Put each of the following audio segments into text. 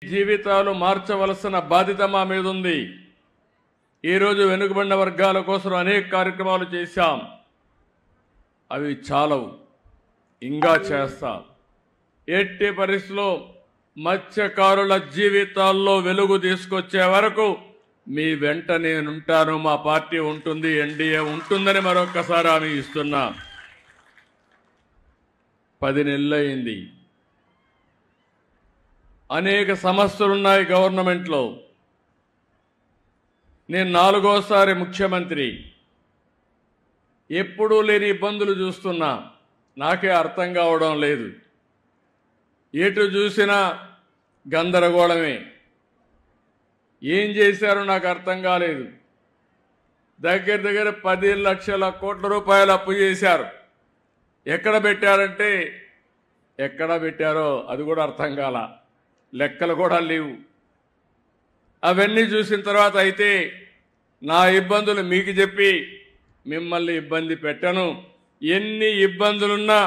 జీవితాలు మార్చవలసిన బాధ్యత మా మీద ఉంది. ఈరోజు వెనుకబడిన వర్గాల కోసం అనేక కార్యక్రమాలు చేశాం. అవి చాలవు, ఇంకా చేస్తాం. ఎట్టి పరిస్థితుల్లో మత్స్యకారుల జీవితాల్లో వెలుగు తీసుకొచ్చే వరకు మీ వెంట నేనుంటాను. మా పార్టీ ఉంటుంది, ఎన్డీఏ ఉంటుందని మరొక్కసారి హామీ ఇస్తున్నా. 10 నెలలు అయింది. అనేక సమస్యలున్నాయి గవర్నమెంట్లో. నేను 4వసారి ముఖ్యమంత్రి. ఎప్పుడూ లేని ఇబ్బందులు చూస్తున్నా. నాకే అర్థం కావడం లేదు. ఎటు చూసినా గందరగోళమే. ఏం చేశారో నాకు అర్థం కాలేదు. దగ్గర 10 లక్షల కోట్ల రూపాయలు అప్పు చేశారు. ఎక్కడ పెట్టారంటే ఎక్కడ పెట్టారో అది కూడా అర్థం కాల. లెక్కలు కూడా లేవు. అవన్నీ చూసిన తర్వాత అయితే నా ఇబ్బందులు మీకు చెప్పి మిమ్మల్ని ఇబ్బంది పెట్టను. ఎన్ని ఇబ్బందులున్నా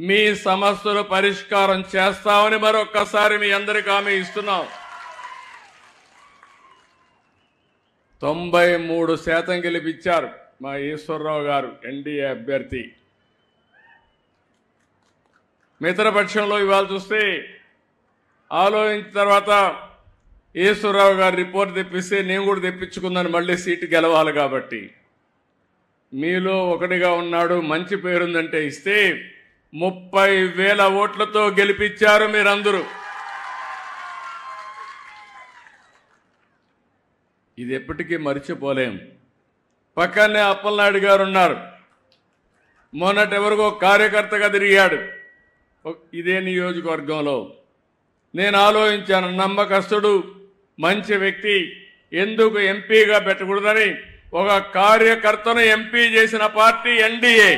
మీ సమస్యలు పరిష్కారం చేస్తామని మరొక్కసారి మీ అందరికీ హామీ ఇస్తున్నాం. 93% గెలిపించారు మా ఈశ్వరరావు గారు, ఎన్డీఏ అభ్యర్థి. మిత్రపక్షంలో ఇవాళ చూస్తే ఆలోచించిన తర్వాత ఈశ్వరరావు గారు రిపోర్ట్ తెప్పిస్తే నేను కూడా తెప్పించుకున్నాను. మళ్ళీ సీటు గెలవాలి కాబట్టి మీలో ఒకటిగా ఉన్నాడు, మంచి పేరుందంటే ఇస్తే 30,000 ఓట్లతో గెలిపించారు మీరందరూ. ఇది ఎప్పటికీ మర్చిపోలేం. పక్కనే అప్పలనాయుడు గారు ఉన్నారు. మొన్నటి వరకు కార్యకర్తగా తిరిగాడు ఇదే నియోజకవర్గంలో. నేను ఆలోచించాను, నమ్మకస్తుడు, మంచి వ్యక్తి, ఎందుకు ఎంపీగా పెట్టకూడదని ఒక కార్యకర్తను ఎంపీ చేసిన పార్టీ ఎన్డీఏ.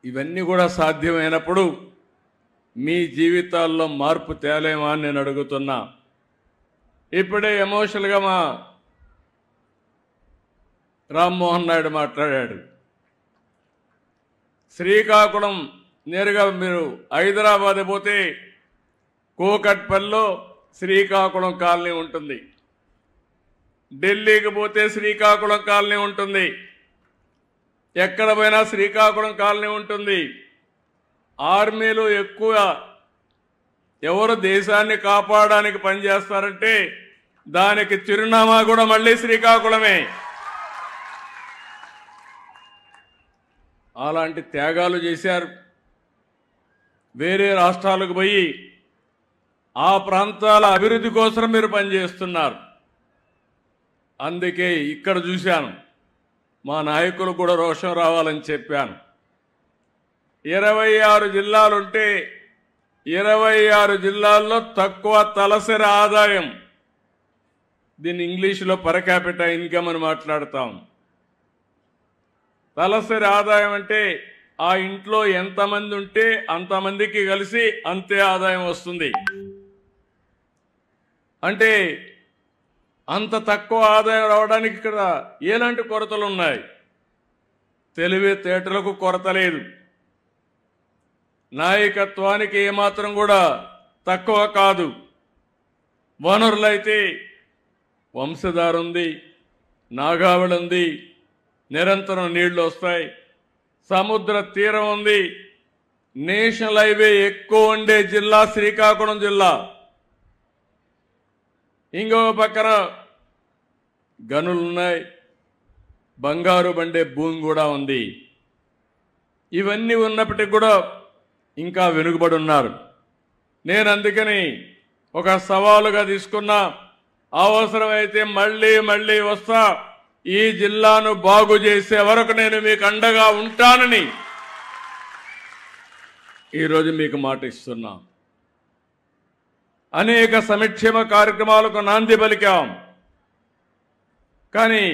ఇవన్నీ కూడా సాధ్యమైనప్పుడు మీ జీవితాల్లో మార్పు తేలేమా అని నేను అడుగుతున్నా. ఇప్పుడే ఎమోషనల్గా మా రామ్మోహన్ నాయుడు మాట్లాడాడు. శ్రీకాకుళం నేరుగా మీరు హైదరాబాద్ పోతే కూకట్పల్లిలో శ్రీకాకుళం కాలనీ ఉంటుంది. ఢిల్లీకి పోతే శ్రీకాకుళం కాలనీ ఉంటుంది. ఎక్కడ పోయినా శ్రీకాకుళం కాలనీ ఉంటుంది. ఆర్మీలో ఎక్కువ ఎవరు దేశాన్ని కాపాడడానికి పనిచేస్తారంటే దానికి చిరునామా కూడా మళ్ళీ శ్రీకాకుళమే. అలాంటి త్యాగాలు చేశారు. వేరే రాష్ట్రాలకు పోయి ఆ ప్రాంతాల అభివృద్ధి కోసం మీరు పనిచేస్తున్నారు. అందుకే ఇక్కడ చూశాను, మా నాయకులు కూడా రోషం రావాలని చెప్పాను. 26 జిల్లాలుంటే 26 జిల్లాల్లో తక్కువ తలసరి ఆదాయం, దీన్ని ఇంగ్లీష్లో పర్ క్యాపిటా ఇన్కమ్ అని మాట్లాడతాం. తలసరి ఆదాయం అంటే ఆ ఇంట్లో ఎంతమంది ఉంటే అంతమందికి కలిసి అంతే ఆదాయం వస్తుంది. అంటే అంత తక్కువ ఆదాయం రావడానికి ఇక్కడ ఎలాంటి కొరతలు ఉన్నాయి? తెలివితేటలకు కొరత లేదు. నాయకత్వానికి ఏమాత్రం కూడా తక్కువ కాదు. వనరులైతే వంశధార ఉంది, నాగావళి ఉంది, నిరంతరం నీళ్లు వస్తాయి, సముద్ర తీరం ఉంది. నేషనల్ హైవే ఎక్కువ ఉండే జిల్లా శ్రీకాకుళం జిల్లా. ఇంకో పక్కన గనులున్నాయి, బంగారు బండే భూమి కూడా ఉంది. ఇవన్నీ ఉన్నప్పటికీ కూడా ఇంకా వెనుకబడి ఉన్నారు. నేను అందుకని ఒక సవాలుగా తీసుకున్నా, అవసరమైతే మళ్ళీ వస్తా, ఈ జిల్లాను బాగు చేసే వరకు నేను మీకు అండగా ఉంటానని ఈరోజు మీకు మాట ఇస్తున్నా. అనేక సంక్షేమ కార్యక్రమాలకు నాంది పలికాం. కానీ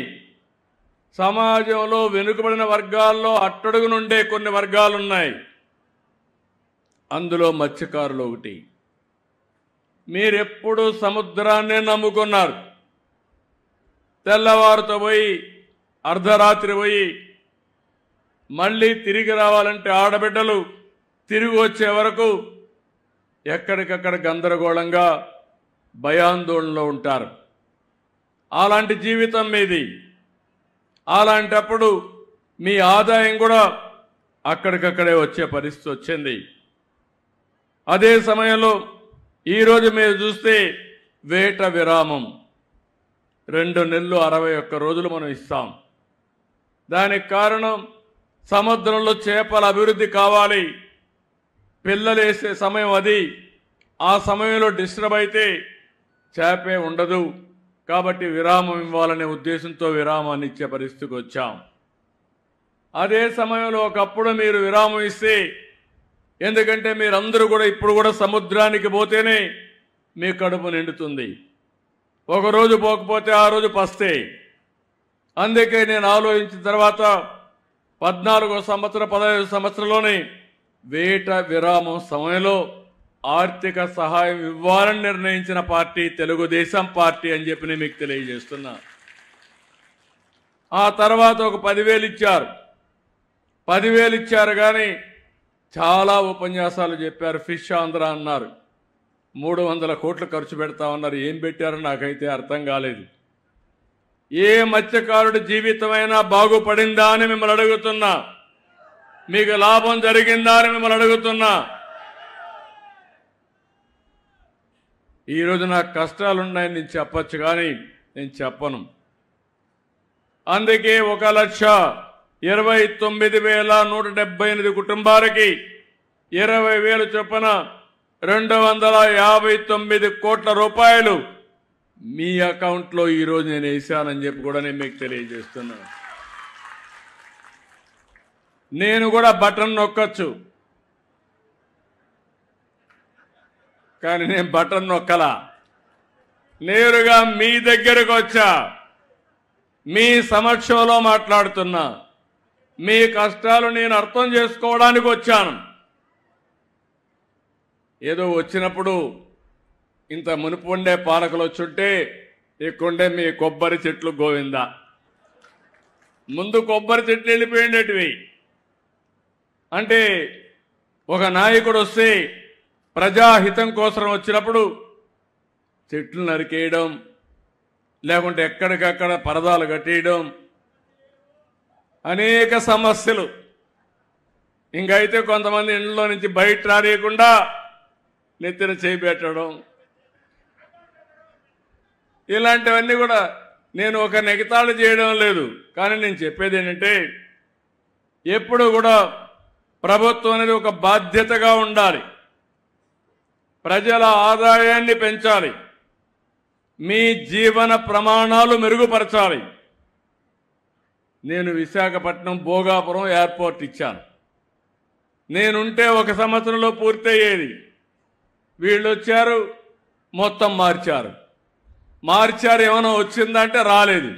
సమాజంలో వెనుకబడిన వర్గాల్లో అట్టడుగు నుండే కొన్ని వర్గాలున్నాయి. అందులో మత్స్యకారులు ఒకటి. మీరెప్పుడు సముద్రాన్నే నమ్ముకున్నారు. తెల్లవారుతో పోయి అర్ధరాత్రి పోయి మళ్ళీ తిరిగి రావాలంటే ఆడబిడ్డలు తిరిగి వచ్చే వరకు ఎక్కడికక్కడ గందరగోళంగా భయాందోళనలో ఉంటారు. అలాంటి జీవితం మీది. అలాంటప్పుడు మీ ఆదాయం కూడా అక్కడికక్కడే వచ్చే పరిస్థితి వచ్చింది. అదే సమయంలో ఈరోజు మీరు చూస్తే వేట విరామం 2 నెలలు 61 రోజులు మనం ఇస్తాం. దానికి కారణం సముద్రంలో చేపల అభివృద్ధి కావాలి. పిల్లలు వేసే సమయం అది. ఆ సమయంలో డిస్టర్బ్ అయితే చేపే ఉండదు. కాబట్టి విరామం ఇవ్వాలనే ఉద్దేశంతో విరామాన్ని ఇచ్చే పరిస్థితికి వచ్చాం. అదే సమయంలో ఒకప్పుడు మీరు విరామం ఇస్తే, ఎందుకంటే మీరందరూ కూడా ఇప్పుడు కూడా సముద్రానికి పోతేనే మీ కడుపు నిండుతుంది. ఒకరోజు పోకపోతే ఆ రోజు పస్తే. అందుకే నేను ఆలోచించిన తర్వాత 14వ సంవత్సరం 15వ సంవత్సరంలోనే వేట విరామం సమయంలో ఆర్థిక సహాయం ఇవ్వాలని నిర్ణయించిన పార్టీ తెలుగుదేశం పార్టీ అని చెప్పి నేను మీకు తెలియజేస్తున్నా. ఆ తర్వాత ఒక 10,000 ఇచ్చారు. 10,000 ఇచ్చారు కానీ చాలా ఉపన్యాసాలు చెప్పారు. ఫిష్ ఆంధ్ర అన్నారు. 300 కోట్లు ఖర్చు పెడతామన్నారు. ఏం పెట్టారో నాకైతే అర్థం కాలేదు. ఏ మత్స్యకారుడి జీవితమైనా బాగుపడిందా అని మిమ్మల్ని అడుగుతున్నా. మీకు లాభం జరిగిందా అని మిమ్మల్ని అడుగుతున్నా. ఈరోజు నాకు కష్టాలున్నాయని నేను చెప్పచ్చు కానీ నేను చెప్పను. అందుకే 1,29,178 కుటుంబాలకి 20,000 చొప్పున 259 కోట్ల రూపాయలు మీ అకౌంట్లో ఈరోజు నేను వేసానని చెప్పి కూడా నేను మీకు తెలియజేస్తున్నాను. నేను కూడా బటన్ నొక్కచ్చు, కానీ నేను బటన్ నొక్కలా. నేరుగా మీ దగ్గరకు వచ్చా, మీ సమక్షంలో మాట్లాడుతున్నా. మీ కష్టాలు నేను అర్థం చేసుకోవడానికి వచ్చాను. ఏదో వచ్చినప్పుడు ఇంత మునుపు ఉండే పాలకులు వచ్చుంటే ఇక్కడుండే మీ కొబ్బరి చెట్లు గోవిందా. ముందు కొబ్బరి చెట్లు వెళ్ళిపోయిండేటివి. అంటే ఒక నాయకుడు వస్తే ప్రజాహితం కోసం వచ్చినప్పుడు చెట్లు నరికేయడం, లేకుంటే ఎక్కడికక్కడ పరదాలు కట్టేయడం, అనేక సమస్యలు. ఇంకైతే కొంతమంది ఇళ్లలో నుంచి బయట రానియకుండా నెత్తిన చేపెట్టడం, ఇలాంటివన్నీ కూడా నేను ఒక నెగతాళు చేయడం లేదు. కానీ నేను చెప్పేది ఏంటంటే ఎప్పుడు కూడా ప్రభుత్వం అనేది ఒక బాధ్యతగా ఉండాలి. ప్రజల ఆదాయాన్ని పెంచాలి. మీ జీవన ప్రమాణాలు మెరుగుపరచాలి. నేను విశాఖపట్నం భోగాపురం ఎయిర్పోర్ట్ ఇచ్చాను. నేనుంటే 1 సంవత్సరంలో పూర్తయ్యేది. వీళ్ళు వచ్చారు, మొత్తం మార్చారు. ఏమైనా వచ్చిందంటే రాలేదు.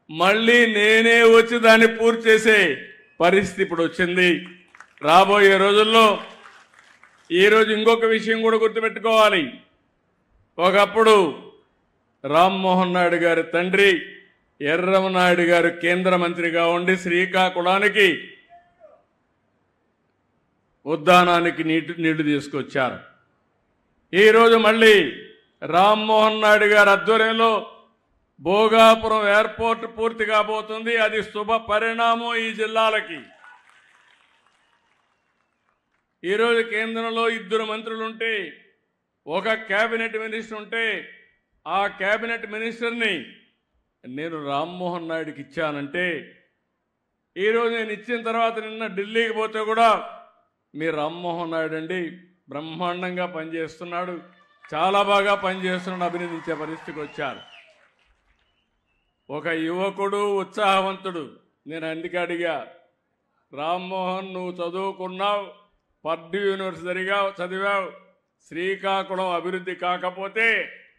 మళ్ళీ నేనే వచ్చి దాన్ని పూర్తి చేసే పరిస్థితి ఇప్పుడు వచ్చింది. రాబోయే రోజుల్లో ఈరోజు ఇంకొక విషయం కూడా గుర్తుపెట్టుకోవాలి. ఒకప్పుడు రామ్మోహన్ నాయుడు గారి తండ్రి ఎర్రమనాయుడు గారు కేంద్ర మంత్రిగా ఉండి శ్రీకాకుళానికి ఉద్దానానికి నీళ్లు తీసుకొచ్చారు. ఈరోజు మళ్ళీ రామ్మోహన్ నాయుడు గారి ఆధ్వర్యంలో భోగాపురం ఎయిర్పోర్ట్ పూర్తి కాబోతుంది. అది శుభ పరిణామం ఈ జిల్లాలకి. ఈరోజు కేంద్రంలో 2 మంత్రులు ఉంటే, ఒక కేబినెట్ మినిస్టర్ ఉంటే, ఆ కేబినెట్ మినిస్టర్ని నేను రామ్మోహన్ నాయుడుకి ఇచ్చానంటే, ఈరోజు నేను ఇచ్చిన తర్వాత నిన్న ఢిల్లీకి పోతే కూడా మీ రామ్మోహన్ నాయుడు అండి బ్రహ్మాండంగా పనిచేస్తున్నాడు, చాలా బాగా పనిచేస్తున్నాడు అభినందించే పరిస్థితికి వచ్చారు. ఒక యువకుడు ఉత్సాహవంతుడు. నేను అందుకే అడిగా, రామ్మోహన్ నువ్వు చదువుకున్నావు, పర్డ్యూ యూనివర్సిటీగా చదివావు, శ్రీకాకుళం అభివృద్ధి కాకపోతే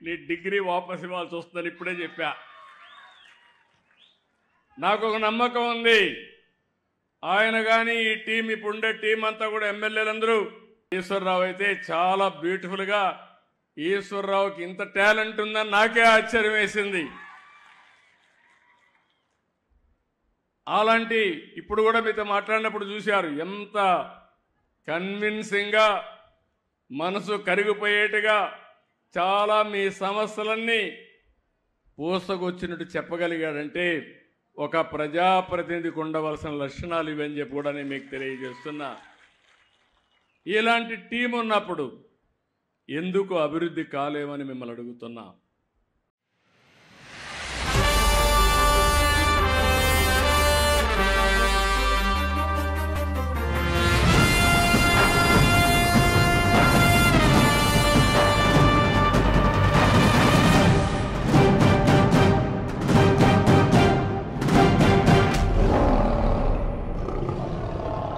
నీ డిగ్రీ వాపసు ఇవ్వాల్సి వస్తుందని ఇప్పుడే చెప్పా. నాకు ఒక నమ్మకం ఉంది, ఆయన కానీ ఈ టీం ఇప్పుడుండే టీం అంతా కూడా ఎమ్మెల్యేలందరూ, ఈశ్వరరావు అయితే చాలా బ్యూటిఫుల్గా, ఈశ్వరరావుకి ఇంత టాలెంట్ ఉందని నాకే ఆశ్చర్యం వేసింది. అలాంటి ఇప్పుడు కూడా మీతో మాట్లాడినప్పుడు చూశారు ఎంత కన్విన్సింగ్గా మనసు కరిగిపోయేట్టుగా చాలా మీ సమస్యలన్నీ పూసకొచ్చినట్టు చెప్పగలిగాడంటే ఒక ప్రజాప్రతినిధికి ఉండవలసిన లక్షణాలు ఇవని చెప్పి కూడా నేను మీకు తెలియజేస్తున్నా. ఇలాంటి టీం ఉన్నప్పుడు ఎందుకు అభివృద్ధి కాలేమని మిమ్మల్ని అడుగుతున్నా.